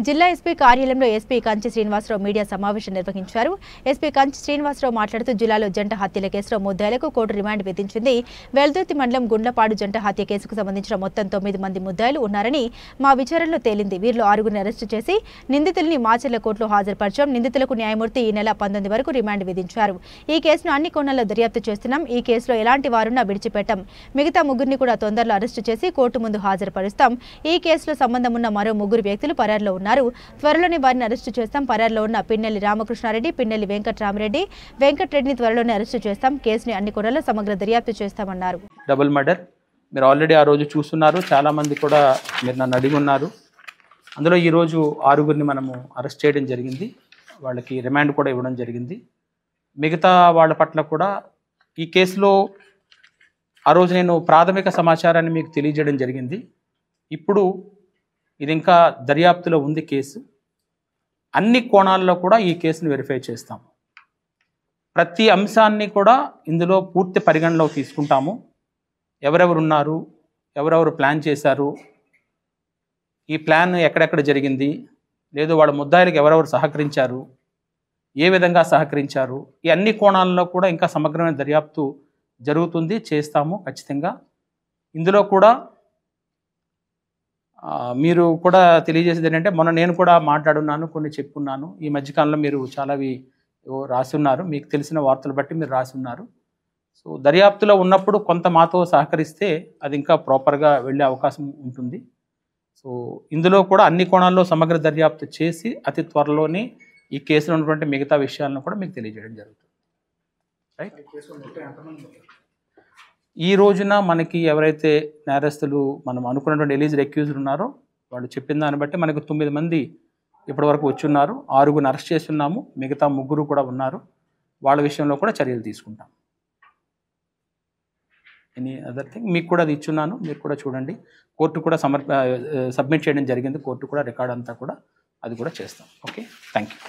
జిల్లా ఎస్పీ కార్యాలయంలో SP Kanchi Srinivasarao media సమావేశం నిర్వహించారు. ఎస్పీ కంచి శ్రీనివాసరావు మాట్లాడుతూ జిల్లాలో జంట హత్యల కేసులో ముద్దాయిలకు కోర్టు రిమాండ్ విధించింది. వెల్దుర్తి మండలం గుండ్లపాడు జంట హత్య కేసుకు సంబంధించిన మొత్తం 9 మంది ముద్దాయిలు ఉన్నారని మా విచారణలో తేలింది. వీరిలో 6గురిని అరెస్టు చేసి నిందితుల్ని మాచర్ల కోర్టులో హాజరుపరిచాం. నిందితులకు న్యాయమూర్తి ఈ నెల 19 వరకు రిమాండ్ విధించారు. ఈ కేసును అన్ని కోణాల్లో దర్యాప్తు చేస్తున్నాం. ఈ కేసులో ఎలాంటి వారున్నా విడిచిపెట్టాం. మిగతా 3గురిని కూడా తొందరలో అరెస్టు చేసి కోర్టు ముందు హాజరుపరుస్తాం. ఈ కేసులో సంబంధం ఉన్న మరో 3 వ్యక్తులు పరారులో ఉన్నారు. త్వరలోనే వారిని అరెస్టు చేస్తాం. పరారులో ఉన్న పిన్నెల్లి రామకృష్ణారెడ్డి, పిన్నెల్లి వెంకటరెడ్డిని త్వరలోనే అరెస్టు చేస్తాం. కేసుని అన్ని కోణాల్లో సమగ్ర దర్యాప్తు చేస్తామన్నారు. డబుల్ మర్డర్ మీరు ఆల్రెడీ ఆ రోజు చూస్తున్నారు. చాలా మంది కూడా మీరు నన్ను అడిగి ఉన్నారు. అందులో ఈరోజు 6గురిని మనము అరెస్ట్ చేయడం జరిగింది. వాళ్ళకి రిమాండ్ కూడా ఇవ్వడం జరిగింది. మిగతా వాళ్ళ పట్ల కూడా ఈ కేసులో ఆ రోజు నేను ప్రాథమిక సమాచారాన్ని మీకు తెలియజేయడం జరిగింది. ఇప్పుడు ఇది ఇంకా దర్యాప్తులో ఉంది కేసు. అన్ని కోణాల్లో కూడా ఈ కేసును వెరిఫై చేస్తాము. ప్రతి అంశాన్ని కూడా ఇందులో పూర్తి పరిగణలోకి తీసుకుంటాము. ఎవరెవరు ఉన్నారు, ఎవరెవరు ప్లాన్ చేశారు, ఈ ప్లాన్ ఎక్కడెక్కడ జరిగింది, లేదు వాళ్ళ ముద్దాయిలకు ఎవరెవరు సహకరించారు, ఏ విధంగా సహకరించారు, ఈ అన్ని కోణాల్లో కూడా ఇంకా సమగ్రమైన దర్యాప్తు జరుగుతుంది, చేస్తాము ఖచ్చితంగా. ఇందులో కూడా మీరు కూడా తెలియజేసేది ఏంటంటే, మొన్న నేను కూడా మాట్లాడున్నాను, కొన్ని చెప్పున్నాను. ఈ మధ్యకాలంలో మీరు చాలావి రాసి ఉన్నారు, మీకు తెలిసిన వార్తలు బట్టి మీరు రాసి ఉన్నారు. సో దర్యాప్తులో ఉన్నప్పుడు కొంత మాతో సహకరిస్తే అది ఇంకా ప్రాపర్గా వెళ్ళే అవకాశం ఉంటుంది. సో ఇందులో కూడా అన్ని కోణాల్లో సమగ్ర దర్యాప్తు చేసి అతి త్వరలోనే ఈ కేసులో ఉన్నటువంటి మిగతా విషయాలను కూడా మీకు తెలియజేయడం జరుగుతుంది. రైట్. ఈ రోజున మనకి ఎవరైతే నేరస్తులు మనం అనుకున్నటువంటి ఎలిజిబుల్ అక్యూజ్డ్ ఉన్నారో వాళ్ళు చెప్పిన దాన్ని బట్టి మనకు 9 మంది ఇప్పటివరకు వచ్చి ఉన్నారు. 6గురిని అరెస్ట్ చేస్తున్నాము. మిగతా 3 కూడా ఉన్నారు. వాళ్ళ విషయంలో కూడా చర్యలు తీసుకుంటాం. ఎనీ అదర్ థింగ్ మీకు కూడా అది ఇచ్చున్నాను, మీరు కూడా చూడండి. కోర్టు కూడా సబ్మిట్ చేయడం జరిగింది. కోర్టు కూడా రికార్డ్ అంతా కూడా అది కూడా చేస్తాం. Okay, thank you.